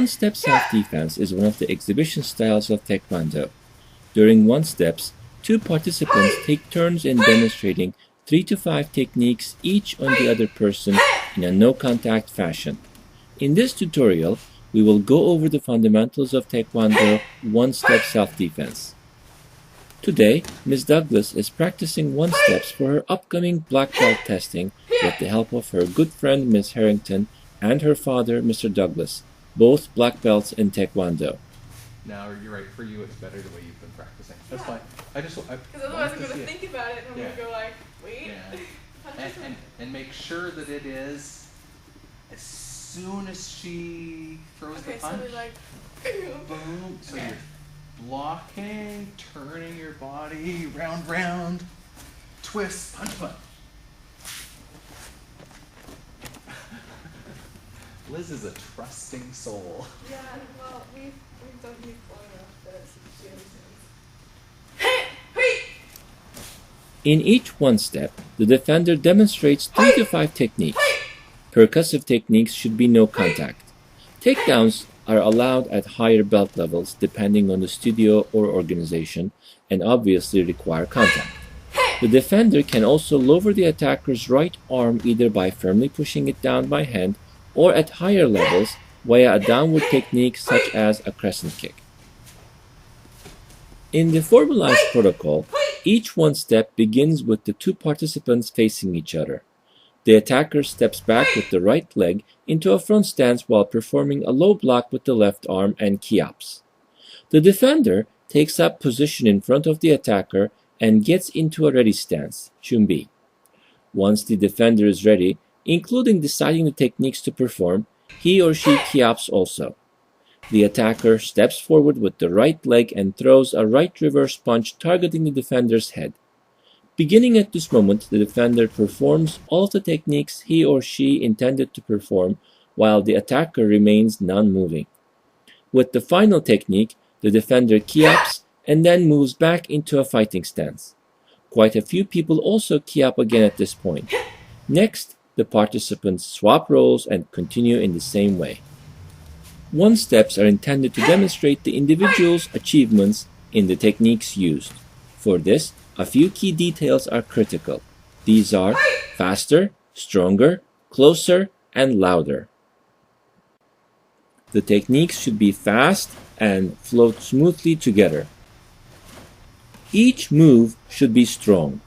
one-step self-defense is one of the exhibition styles of Tae Kwon Do. During one-steps, two participants take turns in demonstrating 3 to 5 techniques each on the other person in a no-contact fashion. In this tutorial, we will go over the fundamentals of Tae Kwon Do one-step self-defense. Today, Ms. Douglas is practicing one-steps for her upcoming black belt testing with the help of her good friend Ms. Harrington and her father, Mr. Douglas, both black belts in Tae Kwon Do. Now, you're right, for you it's better the way you've been practicing. That's fine. Because otherwise I'm going to think about it and I'm going to go like, wait. Yeah. and make sure that it is as soon as she throws the punch. So like, boom. So you're blocking, turning your body round, twist, punch. Liz is a trusting soul. Yeah, well, we've done these long enough that she understands. In each one-step, the defender demonstrates 3 to 5 techniques. Percussive techniques should be no contact. Takedowns are allowed at higher belt levels depending on the studio or organization and obviously require contact. The defender can also lower the attacker's right arm either by firmly pushing it down by hand or at higher levels via a downward technique such as a crescent kick. In the formalized protocol, each one-step begins with the two participants facing each other. The attacker steps back with the right leg into a front stance while performing a low block with the left arm and kiops. The defender takes up position in front of the attacker and gets into a ready stance, 준비. Once the defender is ready, including deciding the techniques to perform, he or she kiops also. The attacker steps forward with the right leg and throws a right reverse punch targeting the defender's head. Beginning at this moment, the defender performs all of the techniques he or she intended to perform while the attacker remains non-moving. With the final technique, the defender kiops and then moves back into a fighting stance. Quite a few people also kiop again at this point. Next, the participants swap roles and continue in the same way. One-steps are intended to demonstrate the individual's achievements in the techniques used. For this, a few key details are critical. These are faster, stronger, closer, and louder. The techniques should be fast and float smoothly together. Each move should be strong.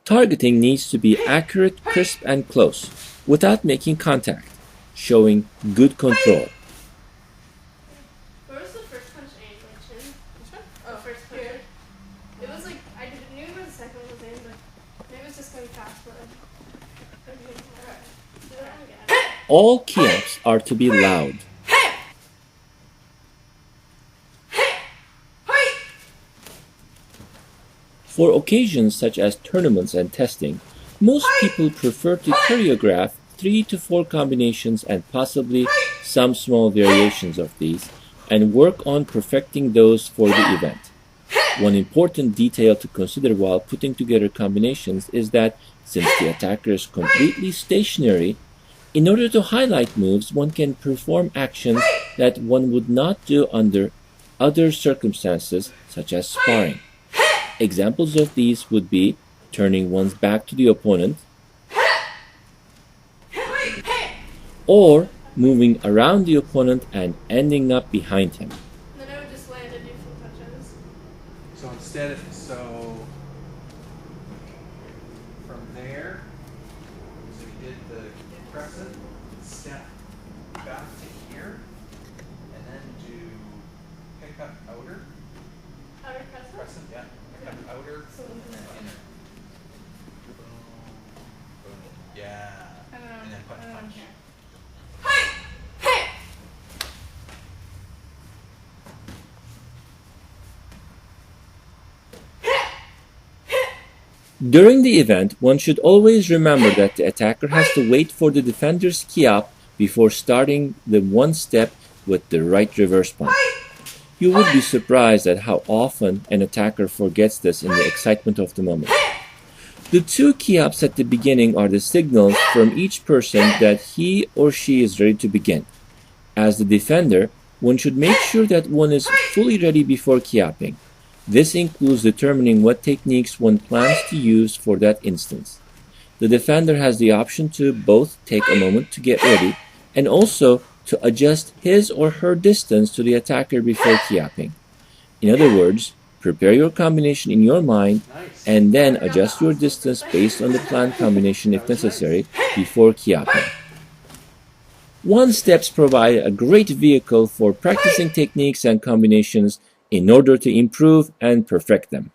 Targeting needs to be accurate, crisp, and close, without making contact, showing good control. Where was the first punch aimed? My chin? Which one? The first punch. Here. It was like, I knew where the second one was aimed, but maybe it was just going fast, but alright. Do that one again. All kiops are to be loud. For occasions such as tournaments and testing, most people prefer to choreograph 3 to 4 combinations and possibly some small variations of these, and work on perfecting those for the event. One important detail to consider while putting together combinations is that since the attacker is completely stationary, in order to highlight moves, one can perform actions that one would not do under other circumstances, such as sparring. Examples of these would be turning one's back to the opponent, or moving around the opponent and ending up behind him. And then I would just land and do some punches. So instead, from there, so you did the crescent, step back to here, and then do pick up outer. Outer crescent? Crescent, yeah. Pick up outer, So and then inner. Boom, boom. Yeah. And then punch, punch. During the event, one should always remember that the attacker has to wait for the defender's kiop before starting the one step with the right reverse punch. You would be surprised at how often an attacker forgets this in the excitement of the moment. The two kiops at the beginning are the signals from each person that he or she is ready to begin. As the defender, one should make sure that one is fully ready before kiaping. This includes determining what techniques one plans to use for that instance. The defender has the option to both take a moment to get ready and also to adjust his or her distance to the attacker before kiaping. In other words, prepare your combination in your mind Nice. and then adjust your distance based on the planned combination if necessary before kiaping. One-steps provide a great vehicle for practicing techniques and combinations in order to improve and perfect them.